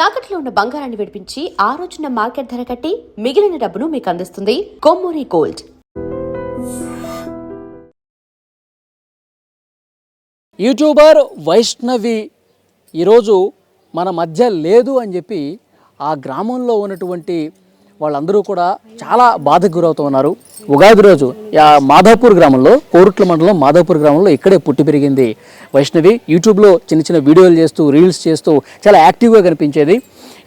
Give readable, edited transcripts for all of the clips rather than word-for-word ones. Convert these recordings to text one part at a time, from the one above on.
తాకట్లో ఉన్న బంగారాన్ని విడిపించి ఆ రోజున మార్కెట్ ధర కట్టి మిగిలిన డబ్బును మీకు అందిస్తుంది కొమ్మూరి గోల్డ్. యూట్యూబర్ వైష్ణవి ఈరోజు మన మధ్య లేదు అని చెప్పి ఆ గ్రామంలో ఉన్నటువంటి వాళ్ళందరూ కూడా చాలా బాధకు గురవుతూ ఉన్నారు. ఉగాది రోజు మాధాపూర్ గ్రామంలో, కోరుట్ల మండలం మాధాపూర్ గ్రామంలో ఇక్కడే పుట్టి పెరిగింది వైష్ణవి. యూట్యూబ్లో చిన్న చిన్న వీడియోలు చేస్తూ, రీల్స్ చేస్తూ చాలా యాక్టివ్గా కనిపించేది.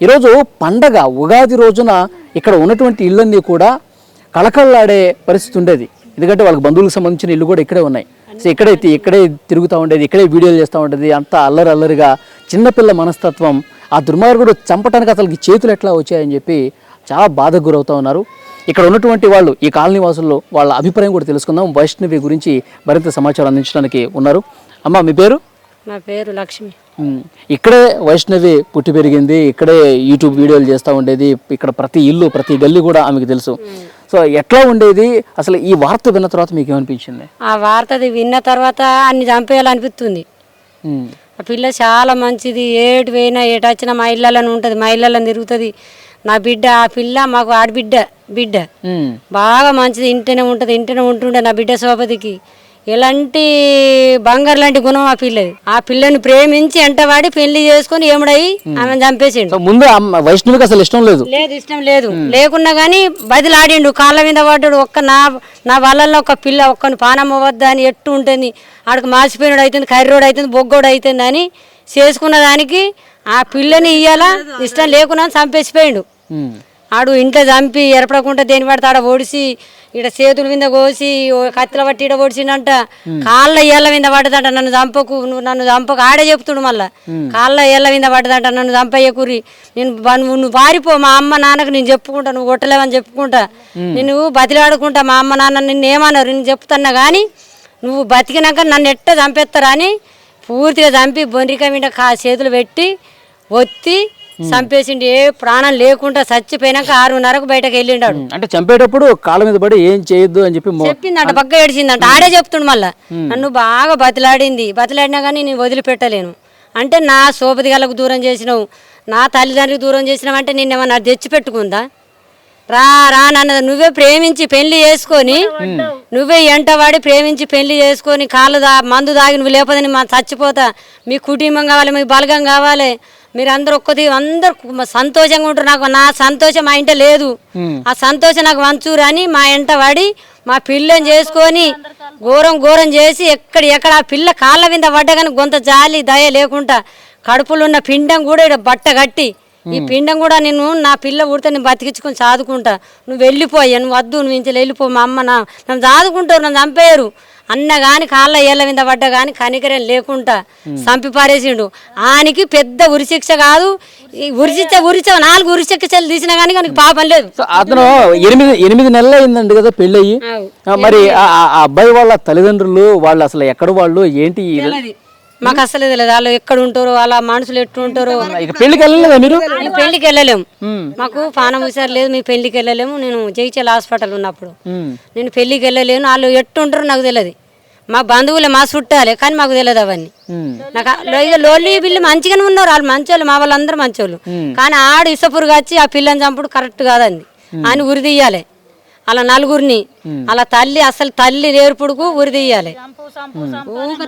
ఈరోజు పండగ ఉగాది రోజున ఇక్కడ ఉన్నటువంటి ఇళ్ళన్నీ కూడా కళకళలాడే పరిస్థితి ఉండేది. ఎందుకంటే వాళ్ళకి బంధువులకు సంబంధించిన ఇల్లు కూడా ఇక్కడే ఉన్నాయి. సో ఇక్కడే తిరుగుతూ ఉండేది, ఇక్కడే వీడియోలు చేస్తూ ఉండేది. అంతా అల్లరిగా చిన్నపిల్ల మనస్తత్వం. ఆ దుర్మార్గుడు చంపటానికి అసలుకి చేతులు ఎట్లా వచ్చాయని చెప్పి చాలా బాధకు గురవుతూ ఉన్నారు. ఇక్కడ ఉన్నటువంటి వాళ్ళు, ఈ కాలనీ వాసుల్లో వాళ్ళ అభిప్రాయం కూడా తెలుసుకుందాం. వైష్ణవి గురించి మరింత సమాచారం అందించడానికి ఉన్నారు. అమ్మ, మీ పేరు? నా పేరు లక్ష్మి. ఇక్కడే వైష్ణవి పుట్టి పెరిగింది, ఇక్కడే యూట్యూబ్ వీడియోలు చేస్తూ ఉండేది. ఇక్కడ ప్రతి ఇల్లు, ప్రతి గల్లీ కూడా ఆమెకు తెలుసు. సో ఎట్లా ఉండేది అసలు? ఈ వార్త విన్న తర్వాత మీకు ఏమనిపించింది? ఆ వార్త విన్న తర్వాత అన్ని చంపేయాలనిపిస్తుంది. ఆ పిల్ల చాలా మంచిది, ఏటు పోయినా ఏటు వచ్చినా మా ఇళ్ళని ఉంటుంది, మా ఇళ్ళని తిరుగుతుంది. నా బిడ్డ, ఆ పిల్ల మాకు బిడ్డ బాగా మంచిది, ఇంటనే ఉంటుంది, ఇంటనే ఉంటుండే. నా బిడ్డ సోపతికి ఎలాంటి బంగారు లాంటి గుణం ఆ పిల్లది. ఆ పిల్లని ప్రేమించి ఎంటవాడి పెళ్లి చేసుకుని ఏముడయి ఆమెను చంపేసిండు. ముందు వైష్ణవికి అసలు ఇష్టం ఇష్టం లేదు. లేకున్నా గానీ బదిలాడిండు, కాళ్ళ మీద పడ్డాడు. నా వాళ్ళల్లో ఒక పిల్ల ఒక్కని పానమ్మ వద్దా అని ఎట్టు ఉంటుంది, ఆడికి మాసిపోయినాడు అవుతుంది, కర్రోడు అవుతుంది, బొగ్గోడు అవుతుంది అని చేసుకున్న దానికి ఆ పిల్లని ఇయ్యాల ఇష్టం లేకున్నా చంపేసిపోయిండు. ఆడు ఇంట్లో చంపి ఎరపడకుండా దేని పడితే ఆడ ఓడిసి ఇక్కడ చేతుల మీద కోసి కత్తిల పట్టి ఈడ ఓడిసిండంట. కాళ్ళ ఏళ్ళ మీద పడ్డదంట, నన్ను చంపకు, నన్ను చంపకు. ఆడే చెప్తుడు మళ్ళా, కాళ్ళ ఏళ్ళ మీద పడ్డదంట, నన్ను చంపయ్యకురి, నువ్వు పారిపో, మా అమ్మ నాన్నకు నేను చెప్పుకుంటా, నువ్వు కొట్టలేవని చెప్పుకుంటా, నేను బతిలాడుకుంటా, మా అమ్మ నాన్న నిన్ను ఏమన్నారు నేను చెప్తున్నా కానీ నువ్వు బతికినాక నన్ను ఎట్ట చంపేస్తారా అని పూర్తిగా చంపి బొండ్రిక మీద చేతులు పెట్టి ఒత్తి చంపేసిండు. ఏ ప్రాణం లేకుండా చచ్చిపోయినాక 6:30కు బయటకు వెళ్ళిండాడు. అంటే చంపేటప్పుడు కాళ్ళ మీద పడి ఏం చేయొద్దు అని చెప్పి చెప్పిందంట, బగ్గ ఏడిచిందంట. ఆడే చెప్తుండు మళ్ళా, నన్ను బాగా బతిలాడినా కానీ నేను వదిలిపెట్టలేను అంటే, నా సోపతి గలకు దూరం చేసినావు, నా తల్లిదండ్రికి దూరం చేసినావు అంటే నిన్నేమన్నా తెచ్చిపెట్టుకుందా? రా నన్ను నువ్వే ప్రేమించి పెళ్లి చేసుకొని, నువ్వే ఎంటవాడి ప్రేమించి పెళ్లి చేసుకొని మందు దాగి నువ్వు లేకపోతే మా చచ్చిపోతా, మీ కుటుంబం కావాలి, మీకు బలగం కావాలి, మీరు అందరూ అందరు సంతోషంగా ఉంటారు. నాకు నా సంతోషం మా ఇంట లేదు, ఆ సంతోషం నాకు వంచూరు అని మా ఇంట పడి మా పిల్లని చేసుకొని ఘోరం చేసి ఎక్కడ ఆ పిల్ల కాళ్ళ మీద పడ్డగాని కొంత జాలి దయ లేకుండా కడుపులో ఉన్న పిండం కూడా ఇక్కడ బట్ట కట్టి, ఈ పిండం కూడా నేను నా పిల్ల ఉడితే నేను బతికించుకొని చదువుకుంటా, నువ్వు వెళ్ళిపోయా, నువ్వు వద్దు, నువ్వు ఇంత వెళ్ళిపో, మా అమ్మ నన్ను చదువుకుంటారు, నన్ను చంపేయరు అన్న కానీ కాళ్ళ ఏళ్ళ మీద పడ్డ కానీ కనికరం లేకుండా చంపి పారేసిండు. ఆయనకి పెద్ద ఉరిశిక్ష కాదు, ఉరిశిక్ష 4 ఉరిశిక్షలు తీసినా కానీ మనకి పాపం లేదు. అతను 8 నెలలు అయిందండి కదా పెళ్ళి అయ్యి. మరి ఆ అబ్బాయి వాళ్ళ తల్లిదండ్రులు వాళ్ళు అసలు ఎక్కడ, వాళ్ళు ఏంటి మాకు అసలు తెలియదు. వాళ్ళు ఎక్కడ ఉంటారో, వాళ్ళ మనుషులు ఎట్టు ఉంటారో. పెళ్లికి వెళ్ళలేదా మీరు? పెళ్లికి వెళ్ళలేము, మాకు పానం హుషారు లేదు, మీ పెళ్లికి వెళ్ళలేము. నేను జైచల్ హాస్పిటల్ ఉన్నప్పుడు నేను పెళ్లికి వెళ్ళలేను. వాళ్ళు ఎట్టు ఉంటారో నాకు తెలియదు. మా బంధువులే, మా చుట్టాలే, కానీ మాకు తెలియదు అవన్నీ. నాకు లోన్లీ పిల్లి మంచిగానే ఉన్నారు, వాళ్ళు మంచోళ్ళు, మా వాళ్ళందరూ మంచోళ్ళు. కానీ ఆడు ఇసపురుగా వచ్చి ఆ పిల్లని చంపుడు కరెక్ట్ కాదండి అని ఉరి తీయాలి. అలా నలుగురిని అలా అసలు తల్లి నేర్పుడుకు ఉరి తీయాలి.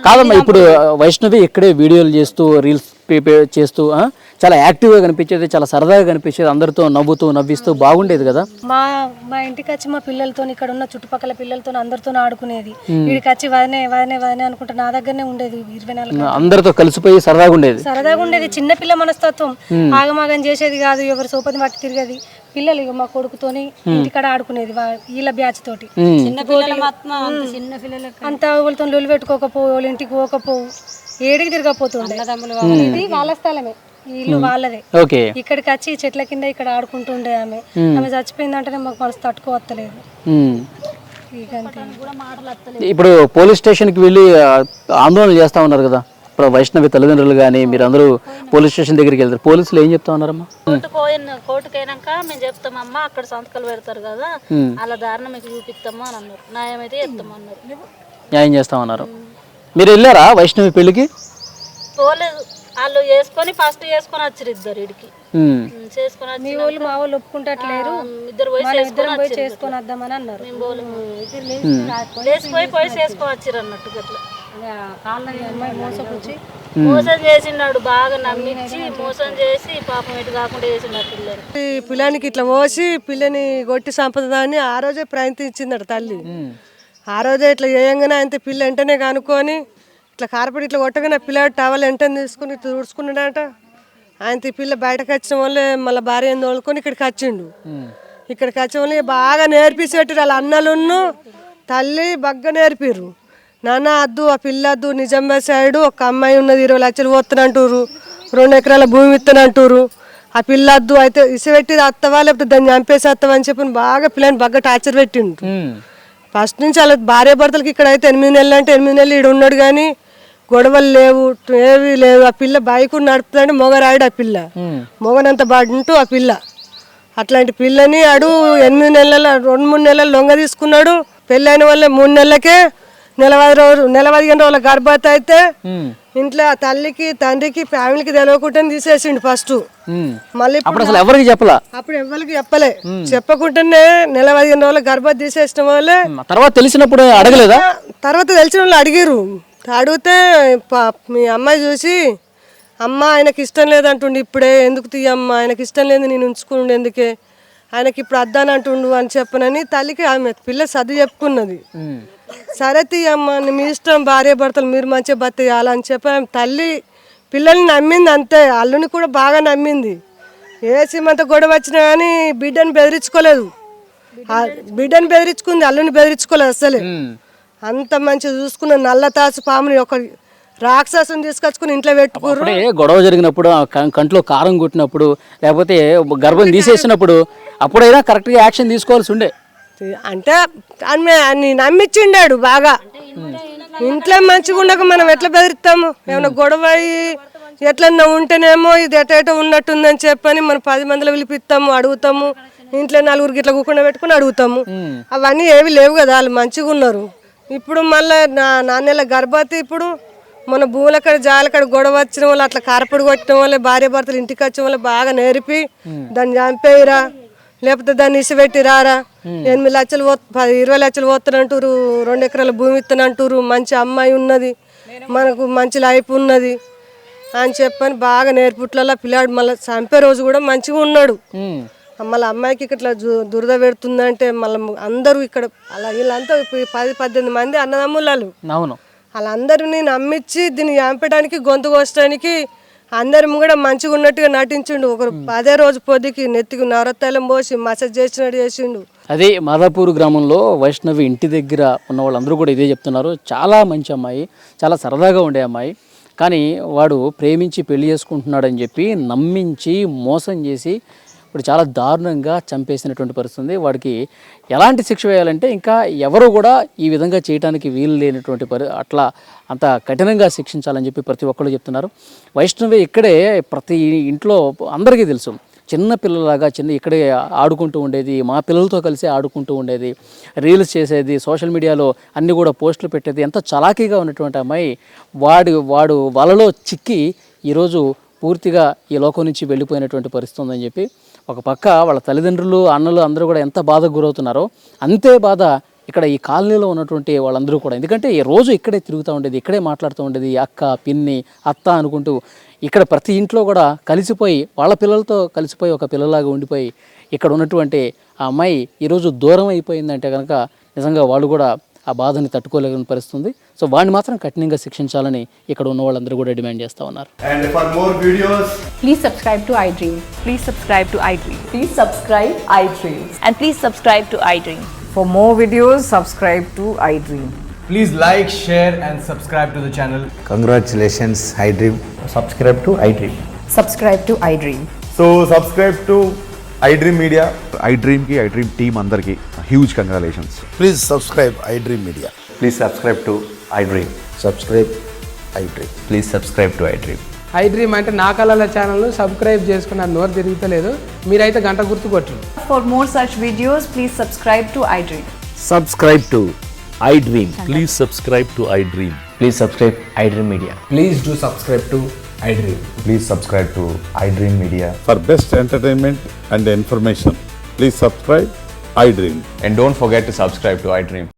కాదమ్మా, ఇప్పుడు వైష్ణవి ఇక్కడే వీడియోలు చేస్తూ, రీల్స్ చేస్తూ చాలా యాక్టివ్గా కనిపించేది, చాలా సరదాగా కనిపించేది, అందరితో నవ్విస్తూ బాగుండేది కదా. మా ఇంటికి వచ్చి మా పిల్లలతో, ఇక్కడ ఉన్న చుట్టుపక్కల పిల్లలతో అందరితో ఆడుకునేది. వీడికి వచ్చి వదనే అనుకుంటా నా దగ్గరనే ఉండేది. 24 అందరితో కలిసిపోయి సరదాగా ఉండేది. చిన్నపిల్ల మనస్తత్వం, ఆగమాగం చేసేది కాదు, ఎవరు సోపతి పట్టి తిరిగేది. పిల్లలు మా కొడుకుతోని ఇంటికాడ ఆడుకునేది, వీళ్ళ బ్యాచ్ తోటి. అంత వాళ్ళతో లొల్లి పెట్టుకోకపోవు, వాళ్ళ ఇంటికి పోకపోవు, ఏడికి తిరగపోతుండే. ఇది వాళ్ళ స్థలమే, ఇల్లు వాళ్ళదే. ఇక్కడికి వచ్చి చెట్ల కింద ఇక్కడ ఆడుకుంటుండే. ఆమె చచ్చిపోయిందంటేనే మాకు మనసు తట్టుకోవత్తలేదు. ఇప్పుడు పోలీస్ స్టేషన్ కి వెళ్ళి ఆందోళన చేస్తా ఉన్నారు కదా, ఇప్పుడు వైష్ణవి తల్లిదండ్రులు కానీ మీరందరూ పోలీస్ స్టేషన్ దగ్గరికి వెళ్తారు. పోలీసులు ఏం చెప్తా ఉన్నారమ్మా? కోర్టుకైనాక మేము చెప్తామమ్మా, అక్కడ సంతకాలు పెడతారు కదా, అలా దారుణం మీకు చూపిస్తామా అని అన్నారు. న్యాయం అయితే చెప్తామన్నారు. న్యాయం చేస్తామన్నారు. మీరు వెళ్ళారా వైష్ణవి పెళ్లికి? పోలేదు, వాళ్ళు ఫస్ట్ చేసుకొని వచ్చారు ఇద్దరు ఇడికి. చేసుకొని మీ వాళ్ళు మా వాళ్ళు ఒప్పుకుంటట్లేరు, ఇద్దరు పోయి ఇద్దరం పోయి చేసుకొని వద్దామని అన్నారు. పోయి చేసుకోవచ్చిరు అన్నట్టు గట్లా అమ్మాయి మోసపుచ్చి మోసం చేసినాడు, బాగా నమ్మించి మోసం చేసి పాపం ఎటు కాకుండా చేసిండు పిల్లలు. ఈ పిల్లానికి ఇట్లా పోసి పిల్లని కొట్టి సంపదని ఆ రోజే ప్రయత్నించిందట తల్లి. ఆ రోజే ఇట్లా చేయంగానే ఆయన పిల్ల వెంటనే కనుక్కొని ఇట్లా కార్పెట్ ఇట్లా కొట్టగానే పిల్లాడు టవల్ వెంటనే తీసుకుని తుడుచుకున్నాడట. ఆయన పిల్ల బయటకు వచ్చిన వాళ్ళే మళ్ళీ భార్య తోలుకొని ఇక్కడికి వచ్చిండు. ఇక్కడికి వచ్చిన వాళ్ళు బాగా నేర్పించి పెట్టిరు. వాళ్ళ అన్నలున్ను తల్లి బాగా నేర్పిర్రు. నాన్న అద్దు ఆ పిల్ల అద్దు, నిజామా సైడు ఒక అమ్మాయి ఉన్నది 20 లక్షలు పోతానంటారు, 2 ఎకరాల భూమి ఇస్తానంటారు, ఆ పిల్ల అద్దు అయితే ఇసుపెట్టి అత్తవా లేకపోతే దాన్ని చంపేసి అత్తవా అని చెప్పి బాగా పిల్లని బాగా టార్చర్ పెట్టిండు. ఫస్ట్ నుంచి అలా భార్య భర్తలకి ఇక్కడ అయితే 8 నెలలు అంటే 8 నెలలు ఇక్కడ ఉన్నాడు కానీ గొడవలు లేవు, ఏవి లేవు. ఆ పిల్ల బైక్ నడుపుతుందంటే మొగరాడు, ఆ పిల్ల మొగనంత బాడుంటూ ఆ పిల్ల అట్లాంటి పిల్లని ఆడు 8 నెలల 2-3 నెలలు లొంగ తీసుకున్నాడు. పెళ్ళైన వాళ్ళ 3 నెలలకే 15 రోజుల గర్భవతి అయితే ఇంట్లో తల్లికి తండ్రికి ఫ్యామిలీకి తెలియకుండా తీసేసిండు ఫస్ట్. మళ్ళీ అప్పుడు అసలు ఎవరికి చెప్పలా, అప్పుడు ఎవరికి చెప్పలే, చెప్పకుండానే 15 రోజుల గర్భవతి తీసేసిన వాళ్ళే. తర్వాత తెలిసినప్పుడు అడగలేదా? తర్వాత తెలిసిన వాళ్ళు అడిగిరు. అడిగితే మీ అమ్మాయి చూసి అమ్మ ఆయనకి ఇష్టం లేదంటుండు, ఇప్పుడే ఎందుకు తీయమ్మ, ఆయనకి ఇష్టం లేదు నేను ఉంచుకుండు ఎందుకే, ఆయనకి ఇప్పుడు అద్దాని అంటుండు అని చెప్పనని తల్లికి ఆమె పిల్ల సర్ది చెప్పుకున్నది. సరే తీయమ్మ మీ ఇష్టం, భార్య భర్తలు మీరు మంచిగా బతికేయాలని చెప్పి తల్లి పిల్లల్ని నమ్మింది అంతే. అల్లుని కూడా బాగా నమ్మింది. ఏ సీమంత గొడవ వచ్చినా కానీ బిడ్డను బెదిరించుకోలేదు. బిడ్డను బెదిరించుకుంది, అల్లుని బెదిరించుకోలేదు అసలే. అంత మంచిగా చూసుకున్న నల్ల తాసు పాముని ఒక రాక్షసుని తీసుకొచ్చుకుని ఇంట్లో పెట్టుకోరు. గొడవ జరిగినప్పుడు కంట్లో కారం కొట్టినప్పుడు లేకపోతే గర్భం తీసేసినప్పుడు అప్పుడైనా కరెక్ట్గా యాక్షన్ తీసుకోవాల్సి ఉండే. అంటే ఆమె నమ్మిచ్చిండాడు బాగా. ఇంట్లో మంచిగా ఉండక మనం ఎట్లా బెదిరిస్తాము? ఏమైనా గొడవ ఎట్లన్నా ఉంటేనేమో ఇది ఎటో ఉన్నట్టుందని చెప్పని మనం 10 మందిలో పిలిపిస్తాము, అడుగుతాము. ఇంట్లో 4 గిట్ల కూకుండా పెట్టుకుని అడుగుతాము. అవన్నీ ఏవి లేవు కదా, వాళ్ళు మంచిగా ఉన్నారు. ఇప్పుడు మళ్ళీ 4 నెలల గర్భవతి. ఇప్పుడు మన భూములక్కడ జాలక్కడ గొడవ వచ్చిన వాళ్ళు అట్లా కారపడి కొట్టిన వాళ్ళే భార్య భర్తలు ఇంటికి వచ్చిన వాళ్ళు బాగా నేర్పి దాన్ని చంపేయరా లేకపోతే దాన్ని ఇసిపెట్టి రారా, 8 లక్షలు 20 లక్షలు పోతానంటారు, 2 ఎకరాల భూమి ఇస్తానంటారు, మంచి అమ్మాయి ఉన్నది, మనకు మంచి లైఫ్ ఉన్నది అని చెప్పని బాగా నేర్పుట్లలో పిల్లాడు మళ్ళీ చంపే రోజు కూడా మంచిగా ఉన్నాడు. మళ్ళీ అమ్మాయికి ఇట్లా దురద పెడుతుందంటే మళ్ళీ అందరూ ఇక్కడ అలా వీళ్ళంతా 10-18 మంది అన్నదమ్ముళ్ళు. అవును, వాళ్ళందరినీ నమ్మించి దీన్ని చంపడానికి గొంతు కోసడానికి అందరం కూడా మంచిగా ఉన్నట్టుగా నటించిండు. ఒకరు అదే రోజు పొద్దుకి నెత్తికి నవరత్తాలం పోసి మసాజ్ చేసినట్టు చేసిండు. అదే మాదాపూర్ గ్రామంలో వైష్ణవి ఇంటి దగ్గర ఉన్న వాళ్ళందరూ కూడా ఇదే చెప్తున్నారు. చాలా మంచి అమ్మాయి, చాలా సరదాగా ఉండే అమ్మాయి, కానీ వాడు ప్రేమించి పెళ్లి చేసుకుంటున్నాడని చెప్పి నమ్మించి మోసం చేసి ఇప్పుడు చాలా దారుణంగా చంపేసినటువంటి పరిస్థితి ఉంది. వాడికి ఎలాంటి శిక్ష వేయాలంటే ఇంకా ఎవరు కూడా ఈ విధంగా చేయడానికి వీలు లేనటువంటి అట్లా అంత కఠినంగా శిక్షించాలని చెప్పి ప్రతి ఒక్కళ్ళు చెప్తున్నారు. వైష్ణవి ఇక్కడే ప్రతి ఇంట్లో అందరికీ తెలుసు, చిన్న పిల్లలాగా ఇక్కడే ఆడుకుంటూ ఉండేది, మా పిల్లలతో కలిసి ఆడుకుంటూ ఉండేది, రీల్స్ చేసేది, సోషల్ మీడియాలో అన్నీ కూడా పోస్టులు పెట్టేది. ఎంత చలాకీగా ఉన్నటువంటి అమ్మాయి వాడు వలలో చిక్కి ఈరోజు పూర్తిగా ఈ లోకం నుంచి వెళ్ళిపోయినటువంటి పరిస్థితి ఉందని చెప్పి ఒక పక్క వాళ్ళ తల్లిదండ్రులు అన్నలు అందరూ కూడా ఎంత బాధకు గురవుతున్నారో అంతే బాధ ఇక్కడ ఈ కాలనీలో ఉన్నటువంటి వాళ్ళందరూ కూడా. ఎందుకంటే ఈ రోజు ఇక్కడే తిరుగుతూ ఉండేది, ఇక్కడే మాట్లాడుతూ ఉండేది, అక్క పిన్ని అత్త అనుకుంటూ ఇక్కడ ప్రతి ఇంట్లో కూడా కలిసిపోయి వాళ్ళ పిల్లలతో కలిసిపోయి ఒక పిల్లలాగా ఉండిపోయి ఇక్కడ ఉన్నటువంటి ఆ అమ్మాయి ఈరోజు దూరం అయిపోయిందంటే కనుక నిజంగా వాళ్ళు కూడా ఆ బాధని తట్టుకోలేని పరిస్థితుంది. సో వాడిని మాత్రం కఠినంగా శిక్షించాలని ఇక్కడ ఉన్న వాళ్ళందరూ కూడా డిమాండ్ చేస్తూ ఉన్నారు. And for more videos, please subscribe to iDream. Please subscribe to iDream. Please subscribe iDream. And please subscribe to iDream. For more videos, subscribe to iDream. please like, share and subscribe to the channel. Congratulations, iDream. Subscribe to iDream. Subscribe to iDream. So subscribe to iDream Media. iDream ki iDream team andarki huge congratulations. Please subscribe iDream Media. Please subscribe to iDream. Subscribe iDream. Please subscribe to iDream. iDream అంటే నా కళల channel subscribe చేసుకున్న నోరు తిరుగుతలేదు, మీరైతే గంట గుర్తు కొట్టండి. For more such videos, please subscribe to iDream. Subscribe to iDream. Please subscribe to iDream. Please subscribe iDream Media. Please do subscribe to iDream. Please subscribe to iDream Media. For best entertainment and information, please subscribe iDream. And don't forget to subscribe to iDream.